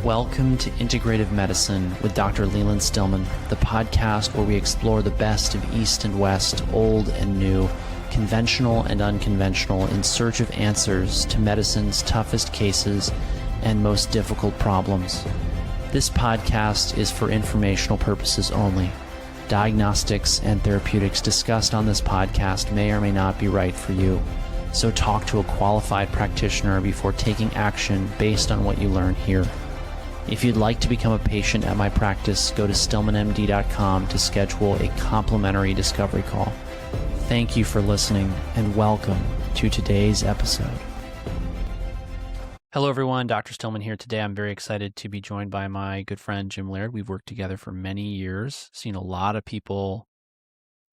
Welcome to Integrative Medicine with Dr. Leland Stillman, the podcast where we explore the best of East and West, old and new, conventional and unconventional, in search of answers to medicine's toughest cases and most difficult problems. This podcast is for informational purposes only. Diagnostics and therapeutics discussed on this podcast may or may not be right for you. So talk to a qualified practitioner before taking action based on what you learn here. If you'd like to become a patient at my practice, go to stillmanmd.com to schedule a complimentary discovery call. Thank you for listening and welcome to today's episode. Hello everyone, Dr. Stillman here today. I'm very excited to be joined by my good friend Jim Laird. We've worked together for many years, seen a lot of people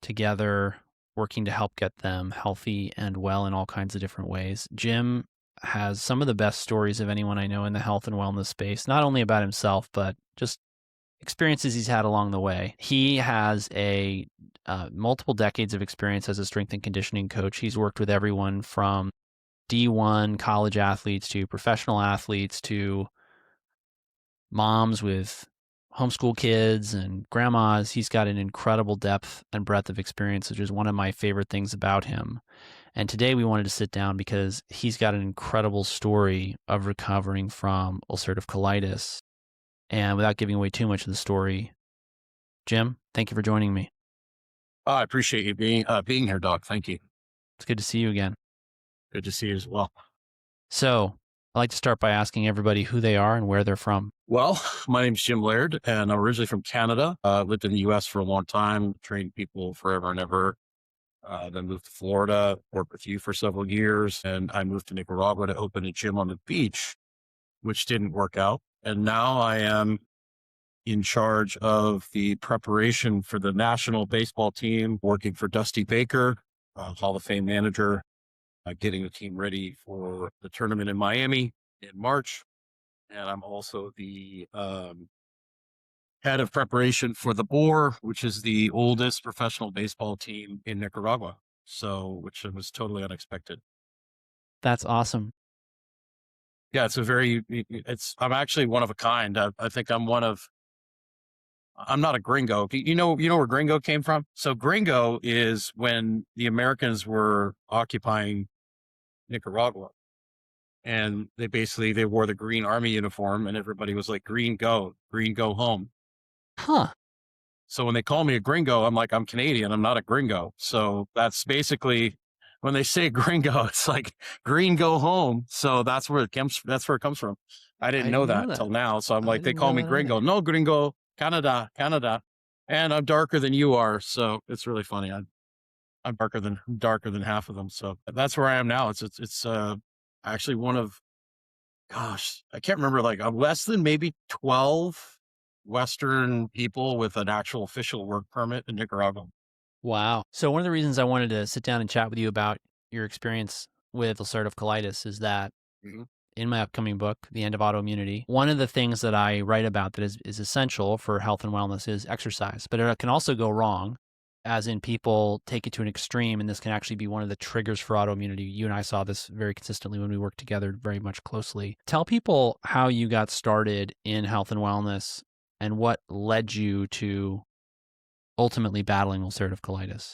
together working to help get them healthy and well in all kinds of different ways. Jim has some of the best stories of anyone I know in the health and wellness space, not only about himself, but just experiences he's had along the way. He has multiple decades of experience as a strength and conditioning coach. He's worked with everyone from D1 college athletes to professional athletes to moms with homeschool kids and grandmas. He's got an incredible depth and breadth of experience, which is one of my favorite things about him. And today we wanted to sit down because he's got an incredible story of recovering from ulcerative colitis. And without giving away too much of the story, Jim, thank you for joining me. I appreciate you being here, Doc. Thank you. It's good to see you again. Good to see you as well. So I'd like to start by asking everybody who they are and where they're from. Well, my name's Jim Laird, and I'm originally from Canada. Lived in the U.S. for a long time, trained people forever and ever. Then moved to Florida, worked with you for several years, and I moved to Nicaragua to open a gym on the beach, which didn't work out. And now I am in charge of the preparation for the national baseball team, working for Dusty Baker, Hall of Fame manager, getting the team ready for the tournament in Miami in March. And I'm also the head of preparation for the BOR, which is the oldest professional baseball team in Nicaragua. So, which was totally unexpected. That's awesome. Yeah, I'm actually one of a kind. I think I'm not a gringo. You know where gringo came from? So gringo is when the Americans were occupying Nicaragua, and they wore the green army uniform, and everybody was like, green go home. Huh. So when they call me a gringo, I'm like, I'm Canadian. I'm not a gringo. So that's basically when they say gringo, it's like green go home. So that's where it comes from. I didn't know that until now. So I'm like, they call me gringo. No, gringo, Canada. And I'm darker than you are. So it's really funny. I'm darker than half of them. So that's where I am now. It's actually one of, I can't remember, like less than maybe 12 Western people with an actual official work permit in Nicaragua. Wow. So one of the reasons I wanted to sit down and chat with you about your experience with ulcerative colitis is that in my upcoming book, The End of Autoimmunity, one of the things that I write about that is essential for health and wellness is exercise, but it can also go wrong, as in people take it to an extreme, and this can actually be one of the triggers for autoimmunity. You and I saw this very consistently when we worked together very much closely. Tell people how you got started in health and wellness and what led you to ultimately battling ulcerative colitis.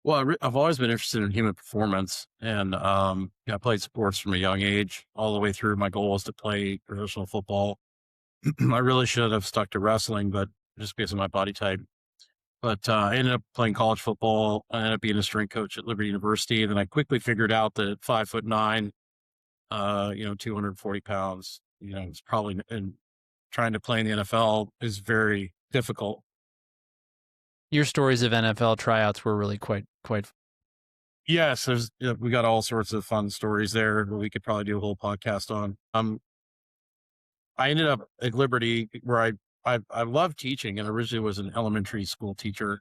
Well, I've always been interested in human performance, and I played sports from a young age all the way through. My goal was to play professional football. I really should have stuck to wrestling, but just because of my body type. But I ended up playing college football. I ended up being a strength coach at Liberty University. And then I quickly figured out that 5'9", 240 pounds, it's probably, and trying to play in the NFL is very difficult. Your stories of NFL tryouts were really quite. Yes, we got all sorts of fun stories there that we could probably do a whole podcast on. I ended up at Liberty where I love teaching, and originally was an elementary school teacher.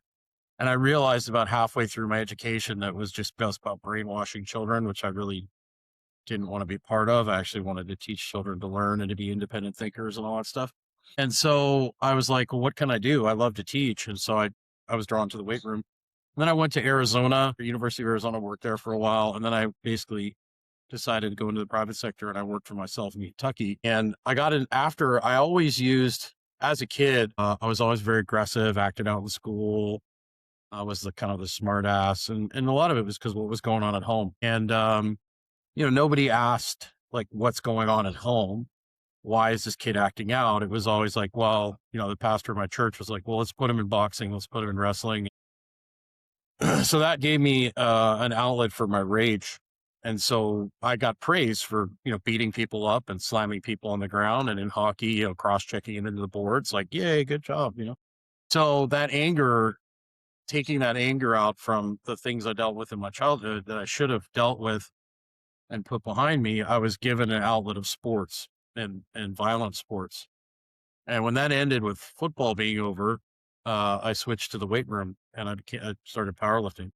And I realized about halfway through my education that was just about brainwashing children, which I really didn't want to be part of. I actually wanted to teach children to learn and to be independent thinkers and all that stuff. And so I was like, well, what can I do? I love to teach. And so I was drawn to the weight room. And then I went to Arizona, the University of Arizona, worked there for a while. And then I basically decided to go into the private sector, and I worked for myself in Kentucky. And I got in after I always used as a kid, I was always very aggressive, acted out in school. I was the kind of the smart ass. And a lot of it was because what was going on at home. And, nobody asked like what's going on at home. Why is this kid acting out? It was always like, well, the pastor of my church was like, well, let's put him in boxing. Let's put him in wrestling. So that gave me an outlet for my rage. And so I got praise for, beating people up and slamming people on the ground. And in hockey, cross checking it into the boards, like, yay, good job. So that anger, taking that anger out from the things I dealt with in my childhood that I should have dealt with and put behind me, I was given an outlet of sports and violent sports. And when that ended with football being over, I switched to the weight room and I started powerlifting.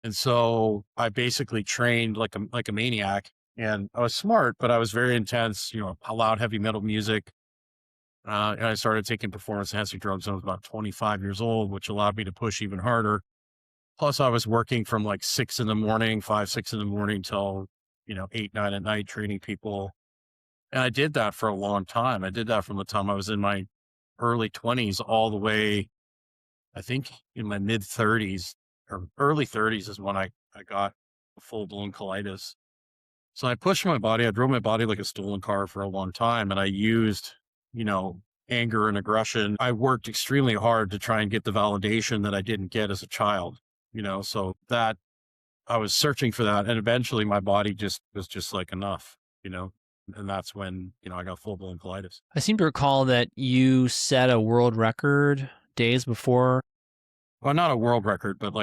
And so I basically trained like a maniac, and I was smart, but I was very intense, loud, heavy metal music. And I started taking performance enhancing drugs when I was about 25 years old, which allowed me to push even harder. Plus I was working from like 6 in the morning, 5, 6 in the morning till, 8, 9 at night training people. And I did that for a long time. I did that from the time I was in my early 20s all the way, I think in my mid 30s or early 30s is when I got full blown colitis. So I pushed my body. I drove my body like a stolen car for a long time. And I used, anger and aggression. I worked extremely hard to try and get the validation that I didn't get as a child, so that I was searching for that. And eventually my body was just like enough, and that's when, I got full blown colitis. I seem to recall that you set a world record days before. Well, not a world record, but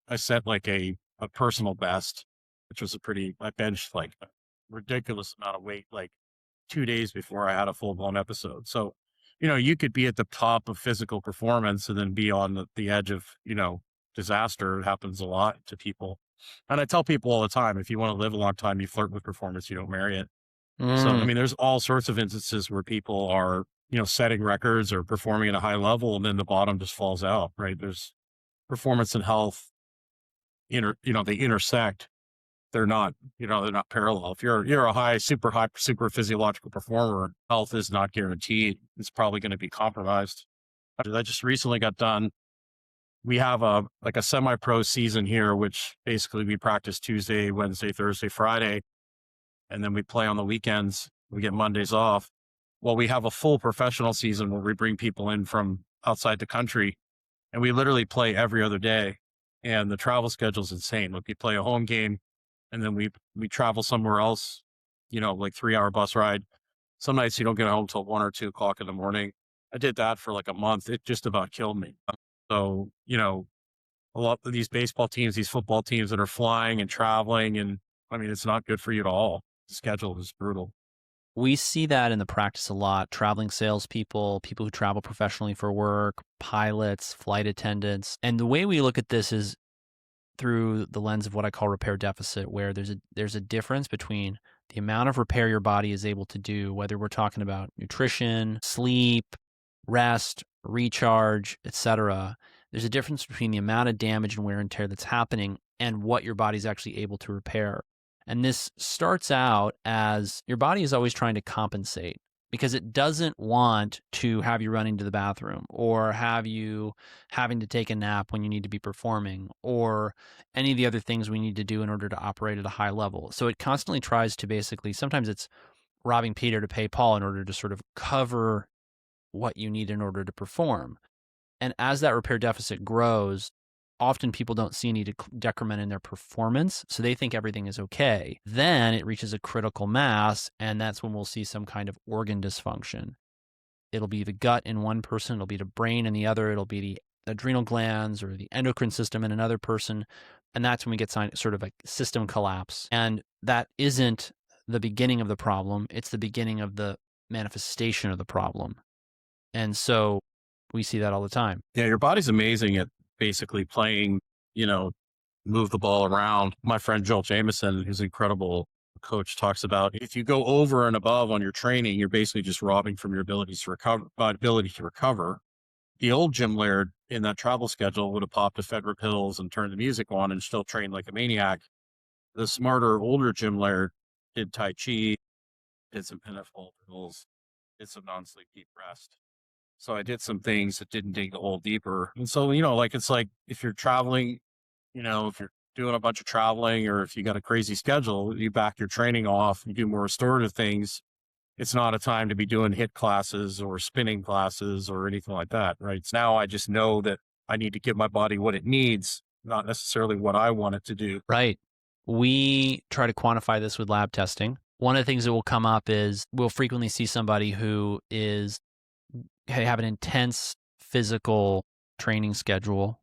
I set like a personal best, which was I benched like a ridiculous amount of weight, like 2 days before I had a full blown episode. So, you could be at the top of physical performance and then be on the edge of, disaster. It happens a lot to people. And I tell people all the time, if you want to live a long time, you flirt with performance, you don't marry it. So, I Mm. mean, there's all sorts of instances where people are, setting records or performing at a high level, and then the bottom just falls out, right? There's performance and health, they intersect. They're not parallel. If you're a super physiological performer, health is not guaranteed. It's probably going to be compromised. I just recently got done. We have a semi-pro season here, which basically we practice Tuesday, Wednesday, Thursday, Friday, and then we play on the weekends. We get Mondays off. Well, we have a full professional season where we bring people in from outside the country, and we literally play every other day. And the travel schedule is insane. Like, we play a home game, and then we travel somewhere else, like 3-hour bus ride. Some nights you don't get home till 1 or 2 o'clock in the morning. I did that for like a month. It just about killed me. So, a lot of these baseball teams, these football teams that are flying and traveling, and I mean, it's not good for you at all. The schedule is brutal. We see that in the practice a lot. Traveling salespeople, people who travel professionally for work, pilots, flight attendants. And the way we look at this is through the lens of what I call repair deficit, where there's a difference between the amount of repair your body is able to do, whether we're talking about nutrition, sleep, rest, recharge, etc. There's a difference between the amount of damage and wear and tear that's happening and what your body's actually able to repair. And this starts out as your body is always trying to compensate because it doesn't want to have you running to the bathroom or have you having to take a nap when you need to be performing or any of the other things we need to do in order to operate at a high level. So it constantly tries to basically, sometimes it's robbing Peter to pay Paul in order to sort of cover what you need in order to perform. And as that repair deficit grows, often people don't see any decrement in their performance, so they think everything is okay. Then it reaches a critical mass, and that's when we'll see some kind of organ dysfunction. It'll be the gut in one person, it'll be the brain in the other, it'll be the adrenal glands or the endocrine system in another person, and that's when we get sort of a system collapse. And that isn't the beginning of the problem, it's the beginning of the manifestation of the problem. And so we see that all the time. Yeah, your body's amazing at basically playing, move the ball around. My friend Joel Jameson, who's an incredible coach, talks about if you go over and above on your training, you're basically just robbing from your ability to recover. The old Jim Laird in that travel schedule would have popped a Fedra pills and turned the music on and still trained like a maniac. The smarter, older Jim Laird did Tai Chi, did some pinafore drills, did some non-sleep deep rest. So I did some things that didn't dig a hole deeper. And so, like, it's like if you're traveling, if you're doing a bunch of traveling or if you got a crazy schedule, you back your training off, you do more restorative things. It's not a time to be doing hit classes or spinning classes or anything like that, right? So now I just know that I need to give my body what it needs, not necessarily what I want it to do. Right. We try to quantify this with lab testing. One of the things that will come up is we'll frequently see somebody who have an intense physical training schedule,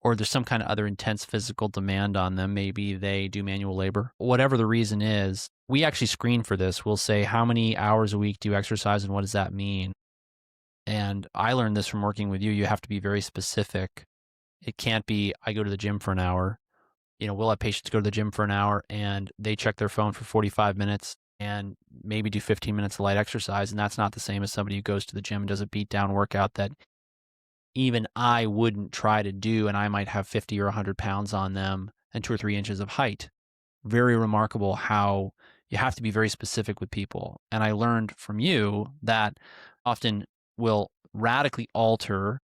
or there's some kind of other intense physical demand on them. Maybe they do manual labor. Whatever the reason is, we actually screen for this. We'll say, how many hours a week do you exercise and what does that mean? And I learned this from working with you. You have to be very specific. It can't be, I go to the gym for an hour. We'll have patients go to the gym for an hour and they check their phone for 45 minutes and maybe do 15 minutes of light exercise. And that's not the same as somebody who goes to the gym and does a beat down workout that even I wouldn't try to do. And I might have 50 or 100 pounds on them and 2 or 3 inches of height. Very remarkable how you have to be very specific with people. And I learned from you that often will radically alter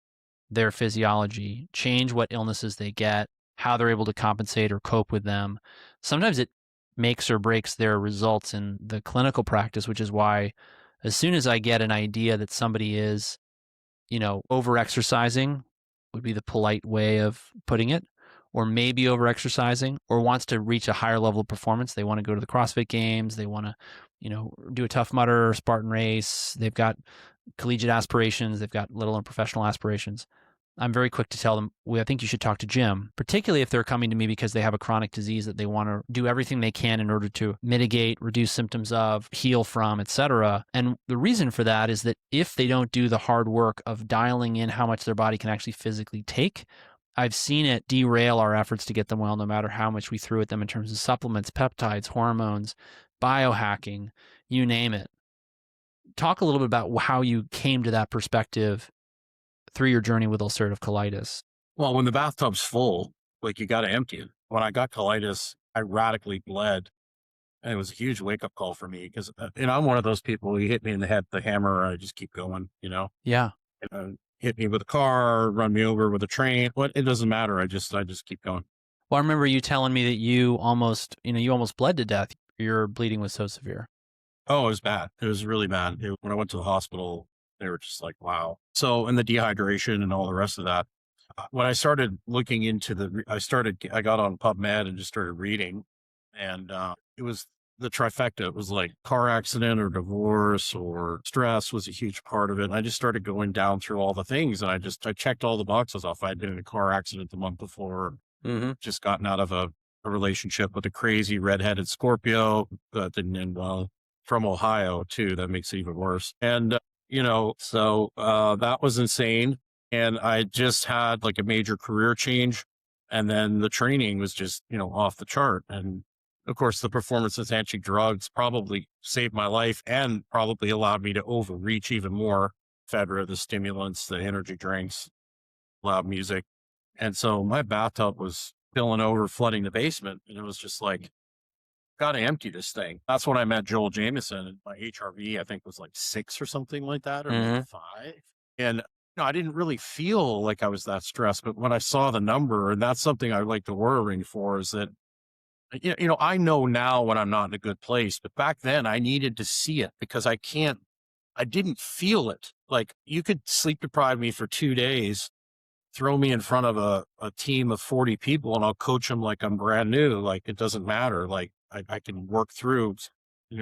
their physiology, change what illnesses they get, how they're able to compensate or cope with them. Sometimes it makes or breaks their results in the clinical practice, which is why as soon as I get an idea that somebody is, over exercising would be the polite way of putting it, or maybe over exercising, or wants to reach a higher level of performance. They want to go to the CrossFit games. They want to, do a Tough Mudder or Spartan race. They've got collegiate aspirations. They've got little and professional aspirations. I'm very quick to tell them, I think you should talk to Jim, particularly if they're coming to me because they have a chronic disease that they want to do everything they can in order to mitigate, reduce symptoms of, heal from, etc. And the reason for that is that if they don't do the hard work of dialing in how much their body can actually physically take, I've seen it derail our efforts to get them well, no matter how much we threw at them in terms of supplements, peptides, hormones, biohacking, you name it. Talk a little bit about how you came to that perspective through your journey with ulcerative colitis. Well, when the bathtub's full, like, you got to empty it. When I got colitis, I radically bled. And it was a huge wake up call for me because, I'm one of those people. You hit me in the head with the hammer, I just keep going, Yeah. Hit me with a car, run me over with a train. It doesn't matter. I just keep going. Well, I remember you telling me that you almost bled to death. Your bleeding was so severe. Oh, it was bad. It was really bad. When I went to the hospital, they were just like, wow. So, and the dehydration and all the rest of that. When I started looking into I got on PubMed and just started reading, and it was the trifecta. It was like car accident or divorce or stress was a huge part of it. And I just started going down through all the things, and I checked all the boxes off. I'd been in a car accident the month before, just gotten out of a relationship with a crazy redheaded Scorpio that didn't end well, from Ohio too. That makes it even worse. And so that was insane. And I just had like a major career change. And then the training was just, off the chart. And of course, the performance enhancing drugs probably saved my life and probably allowed me to overreach even more. Fedra, the stimulants, the energy drinks, loud music. And so my bathtub was filling over, flooding the basement. And it was just like, got to empty this thing. That's when I met Joel Jameson, and my HRV, I think, was like 6 or something like that, or maybe 5. And I didn't really feel like I was that stressed, but when I saw the number, and that's something I like to worry for, is that, I know now when I'm not in a good place, but back then I needed to see it because I didn't feel it. Like, you could sleep deprive me for 2 days, throw me in front of a team of 40 people, and I'll coach them like I'm brand new. Like, it doesn't matter. Like, I can work through,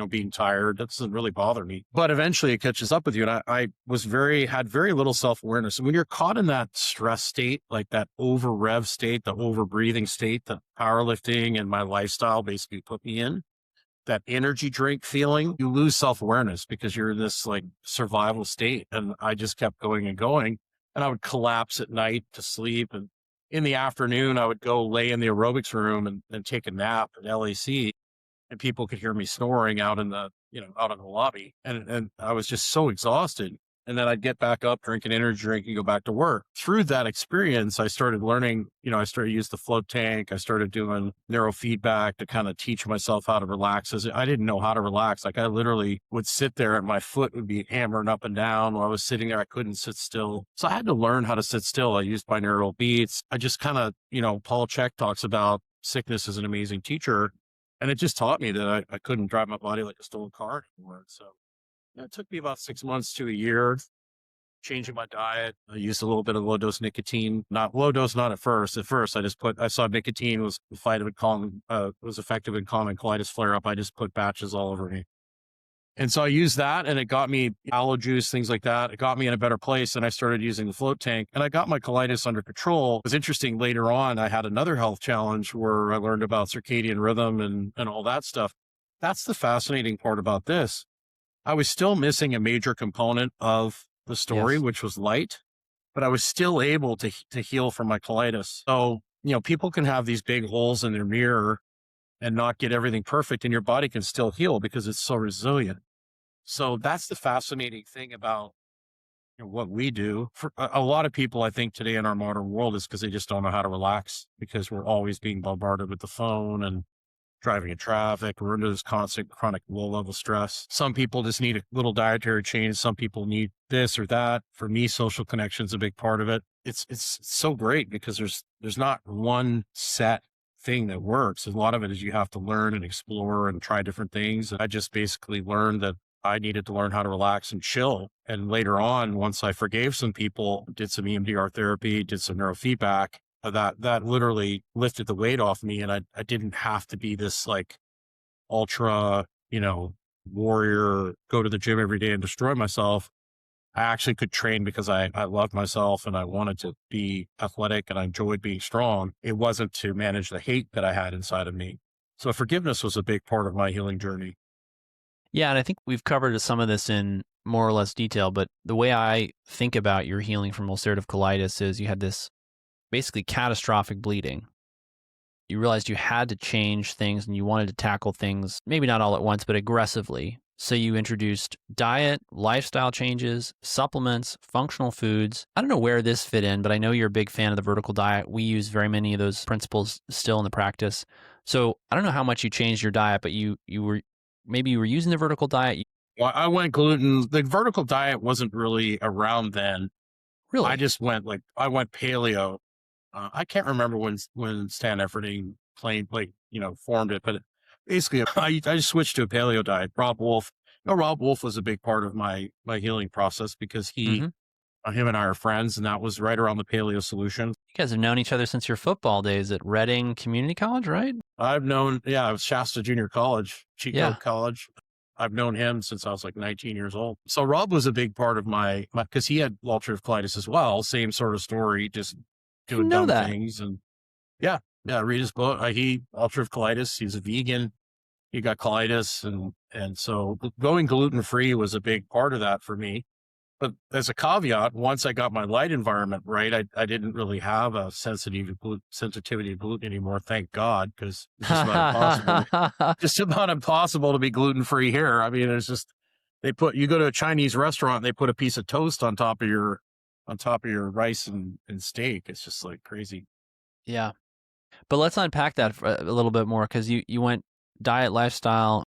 being tired. That doesn't really bother me. But eventually it catches up with you. And I had very little self-awareness. And when you're caught in that stress state, like that over rev state, the over breathing state that powerlifting and my lifestyle basically put me in, that energy drink feeling, you lose self-awareness because you're in this like survival state. And I just kept going and going. And I would collapse at night to sleep. And in the afternoon, I would go lay in the aerobics room and take a nap at LAC, and people could hear me snoring out in the lobby. And I was just so exhausted. And then I'd get back up, drink an energy drink, and go back to work. Through that experience, I started learning, I started to use the float tank. I started doing neurofeedback to kind of teach myself how to relax. As I didn't know how to relax. Like I literally would sit there and my foot would be hammering up and down while I was sitting there. I couldn't sit still. So I had to learn how to sit still. I used binaural beats. I just kind of, Paul Chek talks about sickness as an amazing teacher. And it just taught me that I couldn't drive my body like a stolen car anymore. So it took me about 6 months to a year changing my diet. I used a little bit of low dose nicotine, not low dose, not at first. At first, I saw nicotine was was effective in calming colitis flare up. I just put batches all over me. And so I used that and it got me aloe juice, things like that. It got me in a better place. And I started using the float tank and I got my colitis under control. It was interesting. Later on, I had another health challenge where I learned about circadian rhythm and all that stuff. That's the fascinating part about this. I was still missing a major component of the story, Yes. which was light, but I was still able to heal from my colitis. So, people can have these big holes in their mirror and not get everything perfect and your body can still heal because it's so resilient. So that's the fascinating thing about what we do. For a lot of people, I think today in our modern world is because they just don't know how to relax because we're always being bombarded with the phone and driving in traffic. We're under this constant chronic low level stress. Some people just need a little dietary change. Some people need this or that. For me, social connection is a big part of it. It's so great because there's not one set thing that works. A lot of it is you have to learn and explore and try different things. I just basically learned that I needed to learn how to relax and chill. And later on, once I forgave some people, did some EMDR therapy, did some neurofeedback, that literally lifted the weight off me. And I didn't have to be this like ultra, warrior, go to the gym every day and destroy myself. I actually could train because I loved myself and I wanted to be athletic and I enjoyed being strong. It wasn't to manage the hate that I had inside of me. So forgiveness was a big part of my healing journey. Yeah, and I think we've covered some of this in more or less detail, but the way I think about your healing from ulcerative colitis is you had this basically catastrophic bleeding. You realized you had to change things and you wanted to tackle things, maybe not all at once, but aggressively. So you introduced diet, lifestyle changes, supplements, functional foods. I don't know where this fit in, but I know you're a big fan of the vertical diet. We use very many of those principles still in the practice. So I don't know how much you changed your diet, but you were maybe you were using the vertical diet. Well, I went gluten. The vertical diet wasn't really around then. I Really? just went I went paleo. I can't remember when Stan Efferding formed it, but basically I just switched to a paleo diet. Rob Wolf, Rob Wolf was a big part of my healing process because Mm-hmm. him and I are friends, and that was right around the paleo solution. You guys have known each other since your football days at Reading Community College, right? I was Shasta Junior College, Chico Yeah. College. I've known him since I was like 19 years old. So Rob was a big part of my because he had ulcerative colitis as well. Same sort of story, just I didn't doing know dumb that. things. And yeah, read his book. He ulcerative colitis. He's a vegan. He got colitis, and so going gluten free was a big part of that for me. But as a caveat, once I got my light environment right, I didn't really have a sensitivity to gluten anymore. Thank God, because it's just about impossible. Just about impossible to be gluten free here. I mean, it's just you go to a Chinese restaurant and they put a piece of toast on top of your rice and steak. It's just like crazy. Yeah. But let's unpack that for a little bit more because you went diet, lifestyle,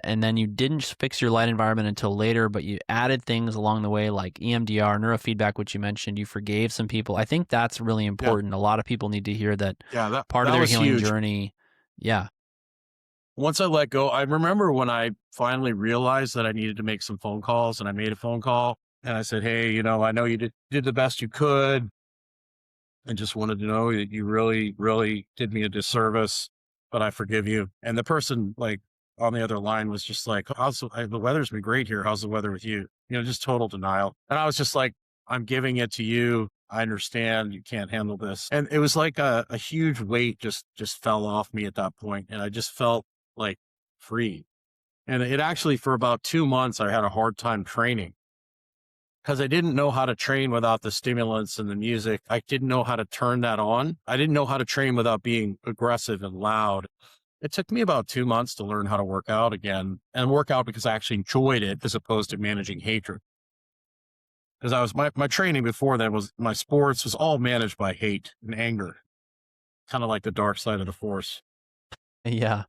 and then you didn't fix your light environment until later, but you added things along the way like EMDR, neurofeedback, which you mentioned. You forgave some people. I think that's really Yeah, important. A lot of people need to hear that yeah, part of that their was healing huge. journey. Yeah. Once I let go, I remember when I finally realized that I needed to make some phone calls, and I made a phone call and I said, "Hey, I know you did the best you could. I just wanted to know that you really, really did me a disservice, but I forgive you." And the person like on the other line was just like, the weather's been great here. How's the weather with you? Just total denial. And I was just like, I'm giving it to you. I understand you can't handle this. And it was like a huge weight just fell off me at that point. And I just felt like free. And it actually, for about 2 months, I had a hard time training because I didn't know how to train without the stimulants and the music. I didn't know how to turn that on. I didn't know how to train without being aggressive and loud. It took me about 2 months to learn how to work out again and work out because I actually enjoyed it as opposed to managing hatred. Because I was my training before that was my sports was all managed by hate and anger, kind of like the dark side of the force. Yeah.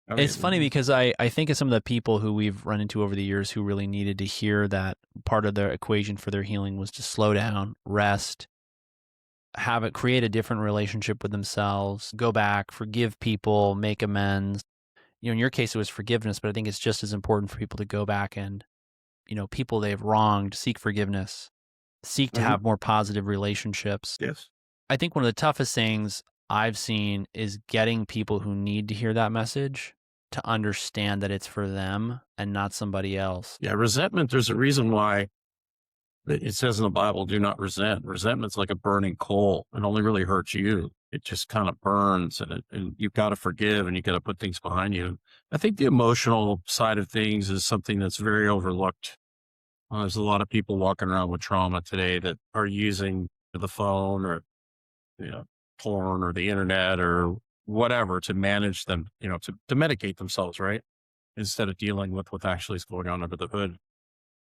I It's funny mean, because I think of some of the people who we've run into over the years who really needed to hear that part of their equation for their healing was to slow down, rest, have it create a different relationship with themselves, go back, forgive people, make amends. In your case, it was forgiveness, but I think it's just as important for people to go back and, people they've wronged, seek forgiveness, seek to mhm, have more positive relationships. yes. I think one of the toughest things I've seen is getting people who need to hear that message to understand that it's for them and not somebody else. Yeah, resentment, there's a reason why it says in the Bible, do not resent. Resentment's like a burning coal. It only really hurts you. It just kind of burns and you've got to forgive and you got to put things behind you. I think the emotional side of things is something that's very overlooked. There's a lot of people walking around with trauma today that are using the phone or, you know, porn or the internet or whatever to manage them, to medicate themselves, right? Instead of dealing with what actually is going on under the hood.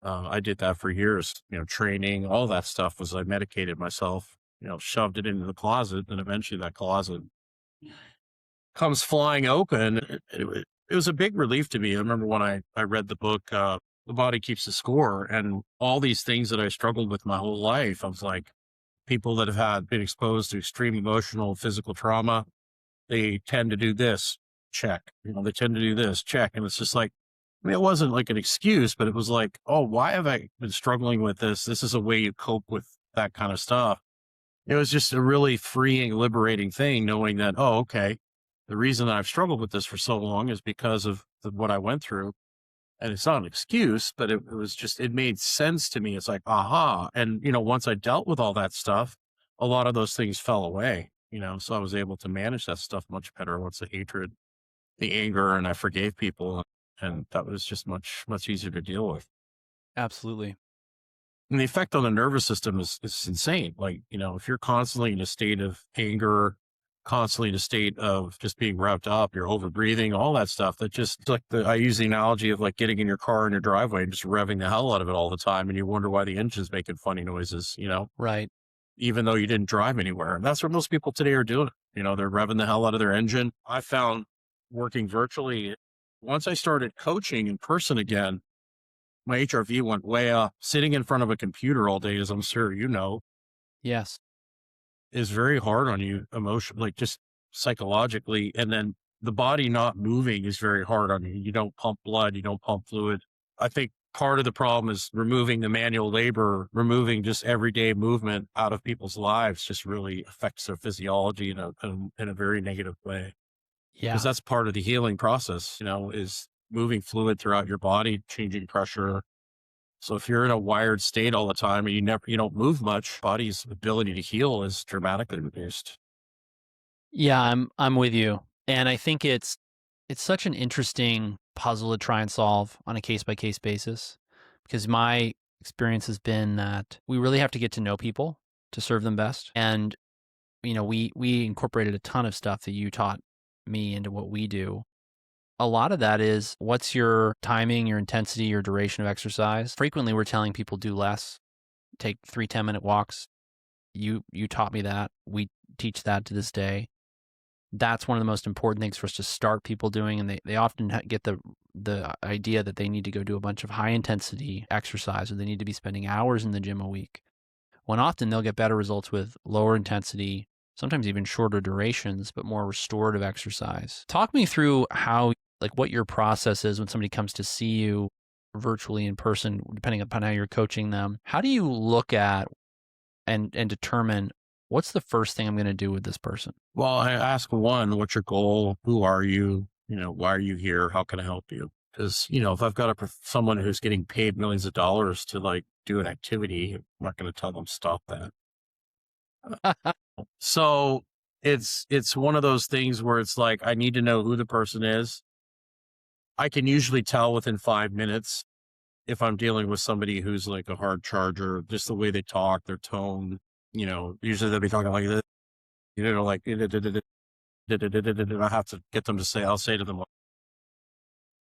I did that for years, training, all that stuff was I medicated myself, shoved it into the closet. And eventually that closet comes flying open. It was a big relief to me. I remember when I read the book, The Body Keeps the Score, and all these things that I struggled with my whole life. I was like, people that have been exposed to extreme emotional, physical trauma, they tend to do this, check. They tend to do this, check. And it's just like, I mean, it wasn't like an excuse, but it was like, oh, why have I been struggling with this? This is a way you cope with that kind of stuff. It was just a really freeing, liberating thing knowing that, oh, okay, the reason that I've struggled with this for so long is because of what I went through. And it's not an excuse, but it was just, it made sense to me. It's like, aha. And, once I dealt with all that stuff, a lot of those things fell away, so I was able to manage that stuff much better once the hatred, the anger, and I forgave people. And that was just much, much easier to deal with. Absolutely. And the effect on the nervous system is insane. Like, if you're constantly in a state of anger, constantly in a state of just being revved up, you're over breathing, all that stuff, that just like I use the analogy of like getting in your car in your driveway and just revving the hell out of it all the time. And you wonder why the engine's making funny noises, Right. even though you didn't drive anywhere. And that's what most people today are doing. They're revving the hell out of their engine. I found working virtually, once I started coaching in person again, my HRV went way up. Sitting in front of a computer all day, as I'm sure you know, Yes. is very hard on you emotionally, like just psychologically. And then the body not moving is very hard on you. You don't pump blood, you don't pump fluid. I think part of the problem is removing the manual labor, removing just everyday movement out of people's lives just really affects their physiology in a very negative way. Because Yeah. that's part of the healing process, is moving fluid throughout your body, changing pressure. So if you're in a wired state all the time and you don't move much, body's ability to heal is dramatically reduced. Yeah, I'm with you. And I think it's such an interesting puzzle to try and solve on a case by case basis because my experience has been that we really have to get to know people to serve them best. And we incorporated a ton of stuff that you taught me into what we do. A lot of that is what's your timing, your intensity, your duration of exercise. Frequently we're telling people do less, take 3 10-minute walks. You taught me that. We teach that to this day. That's one of the most important things for us to start people doing. And they often get the idea that they need to go do a bunch of high intensity exercise or they need to be spending hours in the gym a week. When often they'll get better results with lower intensity, sometimes even shorter durations, but more restorative exercise. Talk me through what your process is when somebody comes to see you virtually in person, depending upon how you're coaching them. How do you look at and determine what's the first thing I'm going to do with this person? Well, I ask one, what's your goal? Who are you? Why are you here? How can I help you? Because, if I've got someone who's getting paid millions of dollars to like do an activity, I'm not going to tell them stop that. So it's one of those things where it's like, I need to know who the person is. I can usually tell within 5 minutes if I'm dealing with somebody who's like a hard charger, just the way they talk, their tone, usually they'll be talking like this, like, I have to get them to I'll say to them,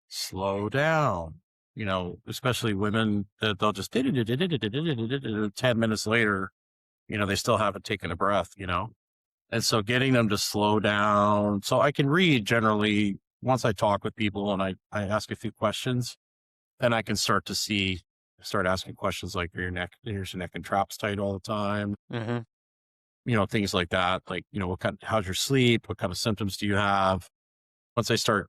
slow down. especially women that they'll just 10 minutes later, they still haven't taken a breath. And so getting them to slow down. So I can read generally once I talk with people and I ask a few questions, then I can start asking questions like, here's your neck and traps tight all the time, Hmm. things like that. Like, how's your sleep? What kind of symptoms do you have? Once I start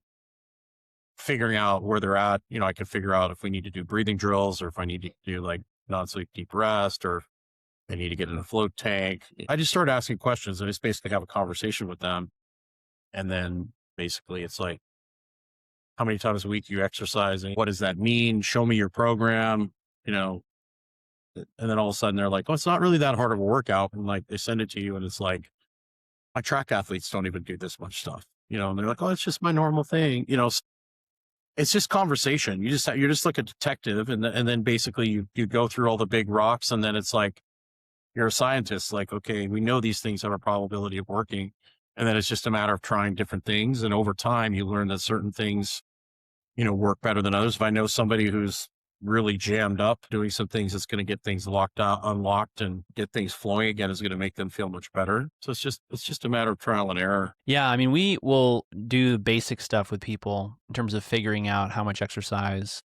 figuring out where they're at, I can figure out if we need to do breathing drills or if I need to do like non-sleep deep rest or if they need to get in a float tank. I just start asking questions and just basically have a conversation with them. And then basically it's like, how many times a week are you exercising? What does that mean? Show me your program, you know, and then all of a sudden they're like, oh, it's not really that hard of a workout. And like they send it to you and it's like, my track athletes don't even do this much stuff, and they're like, oh, it's just my normal thing. It's just conversation. You're just like a detective. And then basically you go through all the big rocks and then it's like, you're a scientist, like, okay, we know these things have a probability of working. And then it's just a matter of trying different things. And over time you learn that certain things, work better than others. If I know somebody who's really jammed up doing some things that's going to get things locked out, unlocked and get things flowing again is going to make them feel much better. So it's just a matter of trial and error. Yeah, I mean, we will do basic stuff with people in terms of figuring out how much exercise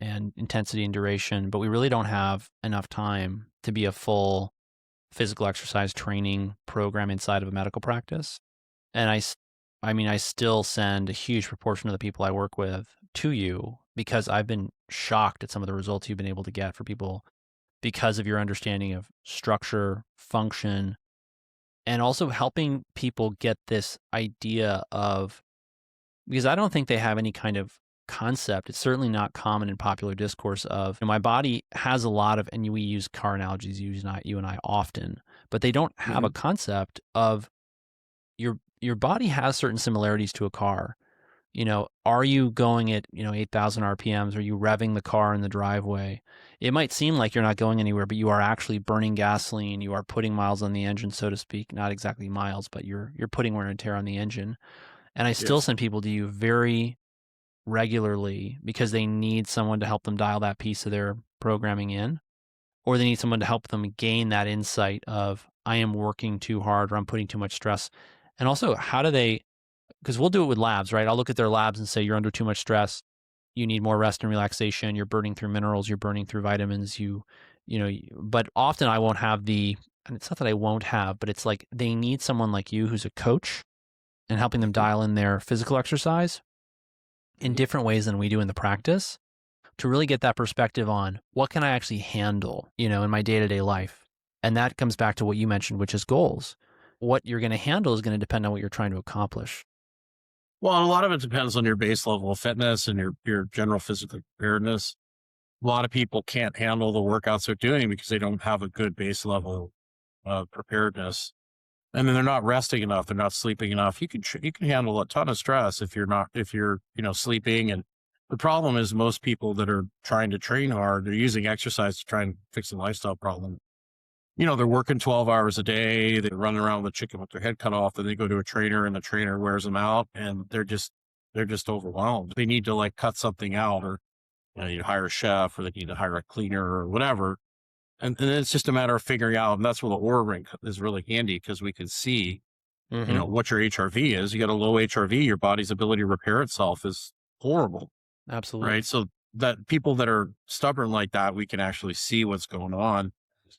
and intensity and duration, but we really don't have enough time to be a full physical exercise training program inside of a medical practice. And I mean, I still send a huge proportion of the people I work with to you because I've been shocked at some of the results you've been able to get for people because of your understanding of structure, function, and also helping people get this idea of, because I don't think they have any kind of concept. It's certainly not common in popular discourse of, my body has a lot of, and we use car analogies, you and I often, but they don't have a Hmm. concept of your body has certain similarities to a car. Are you going at, 8,000 RPMs? Are you revving the car in the driveway? It might seem like you're not going anywhere, but you are actually burning gasoline. You are putting miles on the engine, so to speak. Not exactly miles, but you're putting wear and tear on the engine. And I still Yes. send people to you very regularly because they need someone to help them dial that piece of their programming in, or they need someone to help them gain that insight of, I am working too hard or I'm putting too much stress. And also, how do they, because we'll do it with labs, right? I'll look at their labs and say, you're under too much stress. You need more rest and relaxation. You're burning through minerals. You're burning through vitamins. But often I won't have and it's not that I won't have, but it's like they need someone like you who's a coach and helping them Mhm. dial in their physical exercise in Mhm. different ways than we do in the practice to really get that perspective on what can I actually handle, in my day-to-day life. And that comes back to what you mentioned, which is goals. What you're going to handle is going to depend on what you're trying to accomplish. Well, a lot of it depends on your base level of fitness and your general physical preparedness. A lot of people can't handle the workouts they're doing because they don't have a good base level of preparedness. And then they're not resting enough. They're not sleeping enough. You can handle a ton of stress if you're sleeping. And the problem is most people that are trying to train hard, they're using exercise to try and fix a lifestyle problem. They're working 12 hours a day. They're running around with a chicken with their head cut off. Then they go to a trainer and the trainer wears them out and they're just overwhelmed. They need to like cut something out or you hire a chef or they need to hire a cleaner or whatever. And then it's just a matter of figuring out. And that's where the Aura Ring is really handy because we can see, Mm-hmm. what your HRV is. You got a low HRV, your body's ability to repair itself is horrible, right? Absolutely. So that people that are stubborn like that, we can actually see what's going on.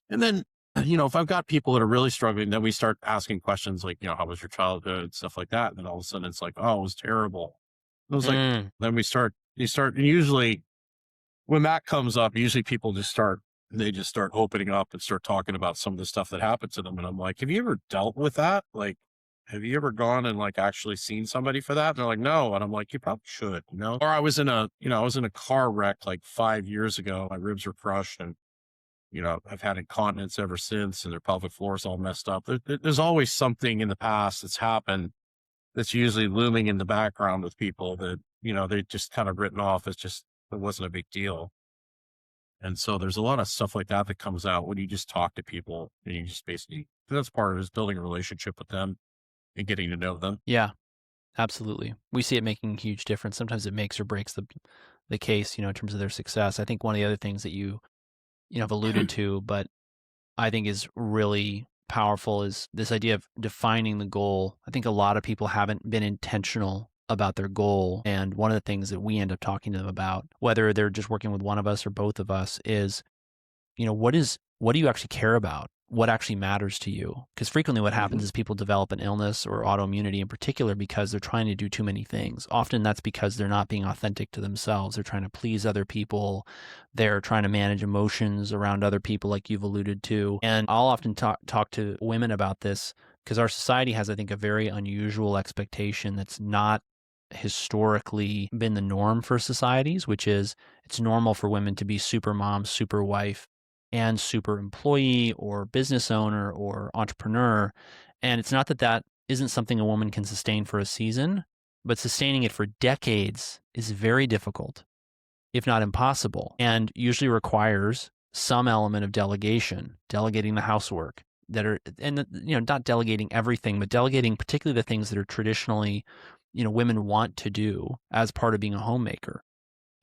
And then, if I've got people that are really struggling, then we start asking questions like, how was your childhood, stuff like that. And then all of a sudden it's like, oh, it was terrible. And it was like, Mm. then and usually when that comes up, usually people they just start opening up and start talking about some of the stuff that happened to them. And I'm like, have you ever dealt with that? Like, have you ever gone and like actually seen somebody for that? And they're like, no. And I'm like, you probably should. Or I was in a car wreck like 5 years ago. My ribs were crushed and, I've had incontinence ever since and their pelvic floor is all messed up. There's always something in the past that's happened that's usually looming in the background with people that, they just kind of written off as just, it wasn't a big deal. And so there's a lot of stuff like that that comes out when you just talk to people and you just basically, that's part of it is building a relationship with them and getting to know them. Yeah, Absolutely. We see it making a huge difference. Sometimes it makes or breaks the case, in terms of their success. I think one of the other things that have alluded to, but I think is really powerful is this idea of defining the goal. I think a lot of people haven't been intentional about their goal. And one of the things that we end up talking to them about, whether they're just working with one of us or both of us, is what do you actually care about? What actually matters to you? Because frequently what Mhm. happens is people develop an illness or autoimmunity in particular because they're trying to do too many things. Often that's because they're not being authentic to themselves. They're trying to please other people. They're trying to manage emotions around other people, like you've alluded to. And I'll often talk to women about this because our society has, I think, a very unusual expectation that's not historically been the norm for societies, which is it's normal for women to be super mom, super wife, and super employee or business owner or entrepreneur. And it's not that that isn't something a woman can sustain for a season, but sustaining it for decades is very difficult, if not impossible, and usually requires some element of delegation, delegating the housework not delegating everything, but delegating particularly the things that are traditionally, women want to do as part of being a homemaker.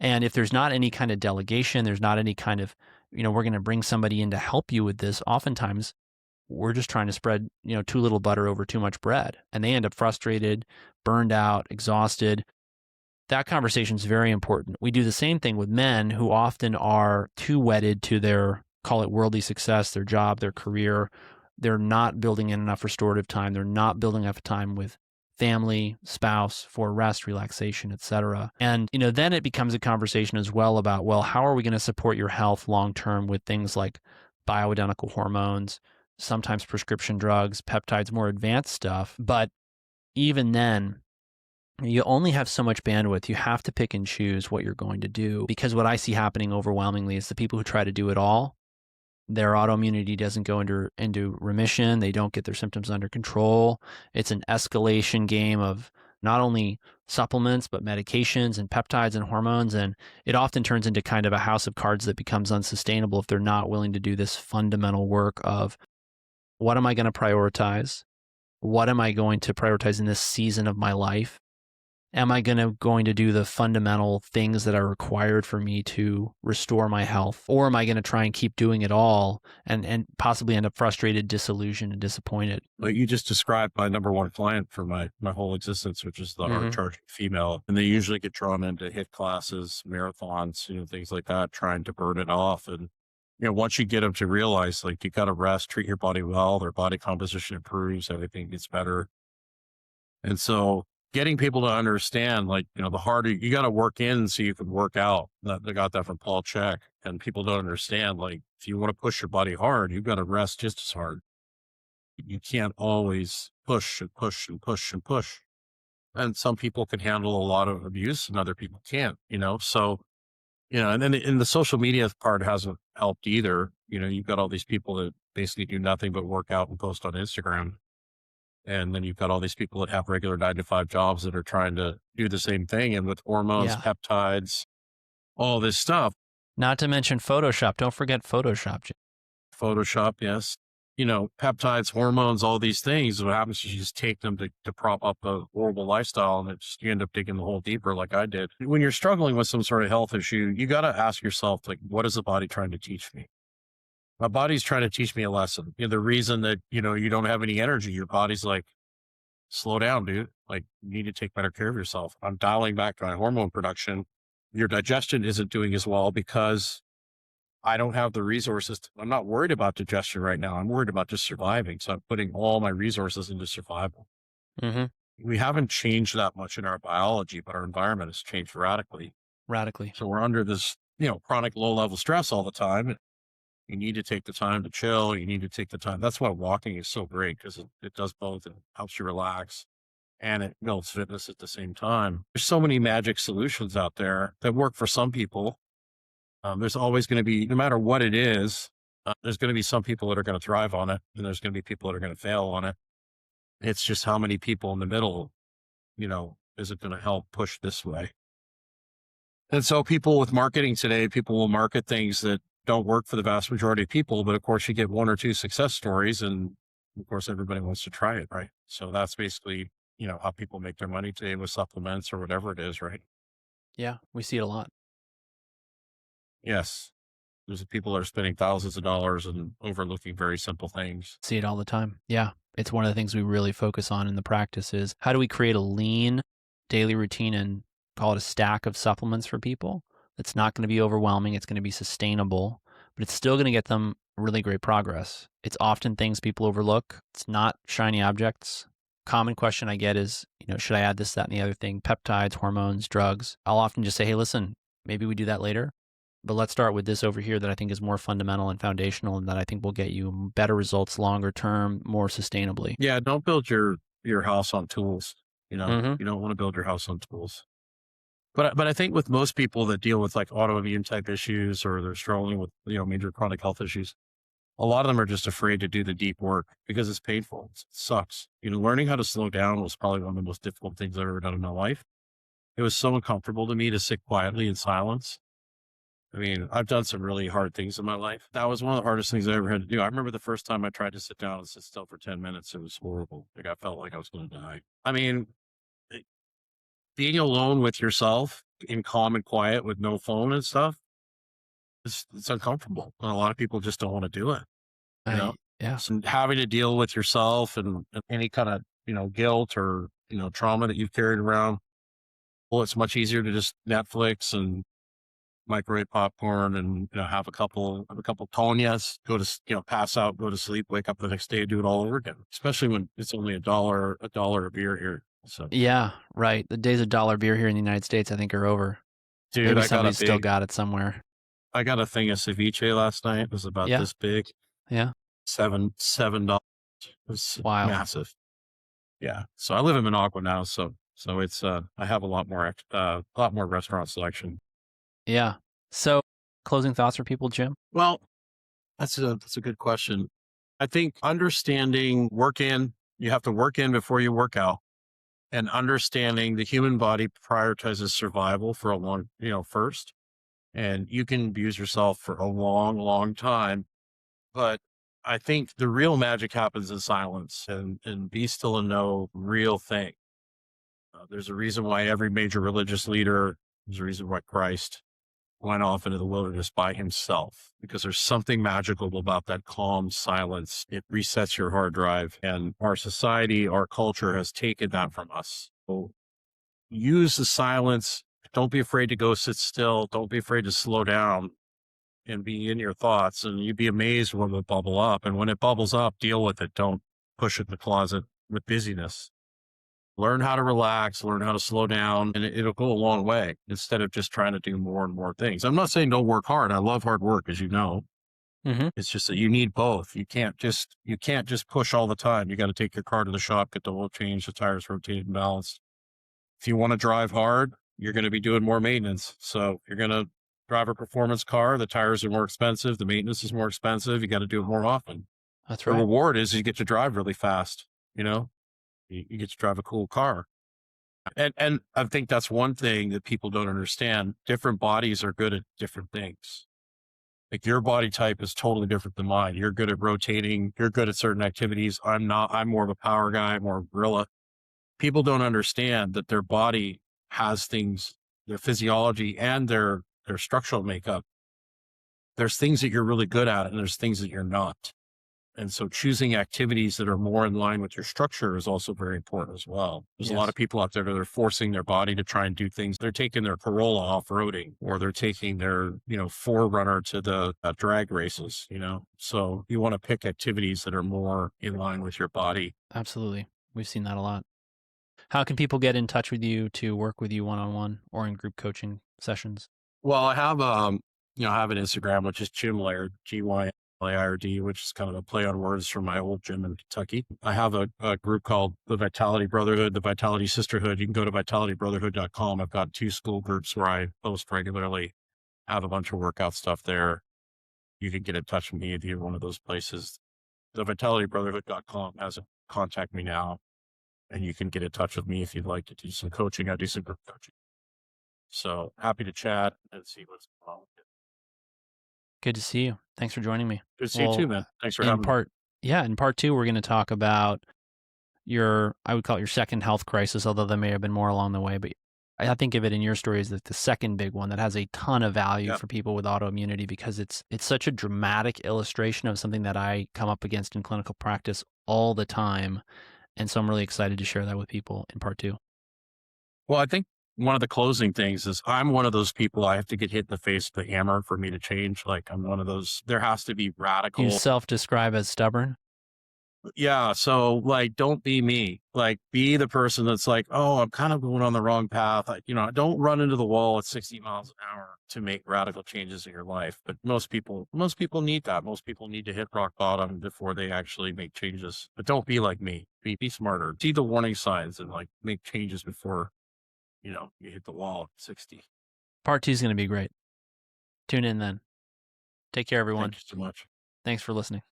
And if there's not any kind of delegation, there's not any kind of, we're going to bring somebody in to help you with this. Oftentimes, we're just trying to spread, too little butter over too much bread. And they end up frustrated, burned out, exhausted. That conversation is very important. We do the same thing with men who often are too wedded to their, call it worldly success, their job, their career. They're not building in enough restorative time. They're not building enough time with family, spouse for rest, relaxation, etc. And, then it becomes a conversation as well about, well, how are we going to support your health long term with things like bioidentical hormones, sometimes prescription drugs, peptides, more advanced stuff. But even then, you only have so much bandwidth. You have to pick and choose what you're going to do, because what I see happening overwhelmingly is the people who try to do it all, their autoimmunity doesn't go into remission. They don't get their symptoms under control. It's an escalation game of not only supplements, but medications and peptides and hormones. And it often turns into kind of a house of cards that becomes unsustainable if they're not willing to do this fundamental work of, what am I going to prioritize? What am I going to prioritize in this season of my life? Am I going to do the fundamental things that are required for me to restore my health? Or am I going to try and keep doing it all and possibly end up frustrated, disillusioned, and disappointed? Like you just described my number one client for my whole existence, which is the hard Hmm. charging female. And they usually get drawn into hit classes, marathons, things like that, trying to burn it off. And, once you get them to realize like you got to rest, treat your body well, their body composition improves, everything gets better. And so getting people to understand, like, the harder you got to work in so you can work out. They got that from Paul Chek. And people don't understand, like, if you want to push your body hard, you've got to rest just as hard. You can't always push and push and push and push. And some people can handle a lot of abuse and other people can't. So, and then in the social media part hasn't helped either. You've got all these people that basically do nothing but work out and post on Instagram. And then you've got all these people that have regular 9 to 5 jobs that are trying to do the same thing. And with hormones, Yeah. peptides, all this stuff, Not to mention Photoshop. Don't forget Photoshop. Photoshop, yes. Peptides, hormones, all these things. What happens is you just take them to prop up a horrible lifestyle and you end up digging the hole deeper like I did. When you're struggling with some sort of health issue, you got to ask yourself, like, what is the body trying to teach me? My body's trying to teach me a lesson. The reason that, you don't have any energy, your body's like, slow down, dude. Like, you need to take better care of yourself. I'm dialing back my hormone production. Your digestion isn't doing as well because I don't have the resources. I'm not worried about digestion right now. I'm worried about just surviving. So I'm putting all my resources into survival. Hmm. We haven't changed that much in our biology, but our environment has changed radically. Radically. So we're under this, chronic low level stress all the time. You need to take the time to chill. You need to take the time. That's why walking is so great because it does both. It helps you relax and it builds fitness at the same time. There's so many magic solutions out there that work for some people. There's always going to be, no matter what it is, there's going to be some people that are going to thrive on it, and there's going to be people that are going to fail on it. It's just how many people in the middle, is it going to help push this way? And so people with marketing today, people will market things that don't work for the vast majority of people. But of course, you get one or two success stories, and of course, everybody wants to try it, right? So that's basically how people make their money today with supplements or whatever it is, right? Yeah, we see it a lot. Yes. There's people that are spending thousands of dollars and overlooking very simple things. See it all the time. Yeah. It's one of the things we really focus on in the practice is how do we create a lean daily routine and call it a stack of supplements for people? It's not going to be overwhelming. It's going to be sustainable, but it's still going to get them really great progress. It's often things people overlook. It's not shiny objects. Common question I get is, should I add this, that, and the other thing? Peptides, hormones, drugs. I'll often just say, hey, listen, maybe we do that later. But let's start with this over here that I think is more fundamental and foundational and that I think will get you better results longer term, more sustainably. Yeah, don't build your house on tools. Mm-hmm. You don't want to build your house on tools. But I think with most people that deal with like autoimmune type issues or they're struggling with major chronic health issues, a lot of them are just afraid to do the deep work because it's painful. It sucks. Learning how to slow down was probably one of the most difficult things I've ever done in my life. It was so uncomfortable to me to sit quietly in silence. I mean, I've done some really hard things in my life. That was one of the hardest things I ever had to do. I remember the first time I tried to sit down and sit still for 10 minutes. It was horrible. Like I felt like I was going to die. I mean, eh, being alone with yourself in calm and quiet with no phone and stuff, it's uncomfortable. And a lot of people just don't want to do it, you know? Yeah. So having to deal with yourself and any kind of, guilt or, trauma that you've carried around. Well, it's much easier to just Netflix and microwave popcorn and have a couple Tonyas, go to pass out, go to sleep, wake up the next day, do it all over again. Especially when it's only a dollar a beer here. So, Yeah. Right. The days of dollar beer here in the United States, I think, are over. dude, Maybe somebody's still got it somewhere. I got a thing of ceviche last night. It was about Yeah. this big, Yeah. $7. It was Wild. massive. Yeah. So I live in Managua now, so it's I have a lot more restaurant selection. Yeah. So closing thoughts for people, Jim? Well, that's a good question. I think understanding you have to work in before you work out, and understanding the human body prioritizes survival for a long, first, and you can abuse yourself for a long, long time. But I think the real magic happens in silence and be still and know real thing. There's a reason why every major religious leader, there's a reason why Christ went off into the wilderness by himself because there's something magical about that calm silence. It resets your hard drive, and our society, our culture has taken that from us. So use the silence. Don't be afraid to go sit still. Don't be afraid to slow down and be in your thoughts, and you'd be amazed when it bubble up. And when it bubbles up, deal with it. Don't push it in the closet with busyness. Learn how to relax, learn how to slow down, and it'll go a long way instead of just trying to do more and more things. I'm not saying don't work hard. I love hard work, as you know. Mm-hmm. It's just that you need both. You can't just push all the time. You got to take your car to the shop, get the oil changed, the tires rotated and balanced. If you want to drive hard, you're going to be doing more maintenance. So you're going to drive a performance car. The tires are more expensive. The maintenance is more expensive. You got to do it more often. That's The right. reward is you get to drive really fast. You get to drive a cool car. And I think that's one thing that people don't understand. Different bodies are good at different things. Like your body type is totally different than mine. You're good at rotating. You're good at certain activities. I'm not. I'm more of a power guy, more of a gorilla. People don't understand that their body has things, their physiology and their structural makeup. There's things that you're really good at and there's things that you're not. And so choosing activities that are more in line with your structure is also very important as well. There's a lot Yes. of people out there that are forcing their body to try and do things. They're taking their Corolla off-roading or they're taking their, Forerunner to the drag races, So you want to pick activities that are more in line with your body. Absolutely. We've seen that a lot. How can people get in touch with you to work with you one-on-one or in group coaching sessions? Well, I have an Instagram, which is Jim Laird, GYLAIRD, which is kind of a play on words from my old gym in Kentucky. I have a group called the Vitality Brotherhood, the Vitality Sisterhood. You can go to vitalitybrotherhood.com. I've got 2 school groups where I post regularly, have a bunch of workout stuff there. You can get in touch with me at either one of those places. The vitalitybrotherhood.com has a contact me now, and you can get in touch with me if you'd like to do some coaching. I do some group coaching. So happy to chat and see what's going on. Good to see you. Thanks for joining me. Good to see you too, man. Thanks for In having me. part, yeah, in part two, we're going to talk about I would call it your second health crisis, although there may have been more along the way. But I think of it in your story as the second big one that has a ton of value Yeah. for people with autoimmunity because it's such a dramatic illustration of something that I come up against in clinical practice all the time. And so I'm really excited to share that with people in part two. Well, I think one of the closing things is I'm one of those people I have to get hit in the face with a hammer for me to change. Like I'm one of those, there has to be You radical. self describe as stubborn. Yeah. So like, don't be me. Like be the person that's like, oh, I'm kind of going on the wrong path. Don't run into the wall at 60 miles an hour to make radical changes in your life. But most people need that. Most people need to hit rock bottom before they actually make changes. But don't be like me. Be smarter. See the warning signs and like make changes before, you hit the wall at 60. Part two is going to be great. Tune in then. Take care, Thank everyone. you so much. Thanks for listening.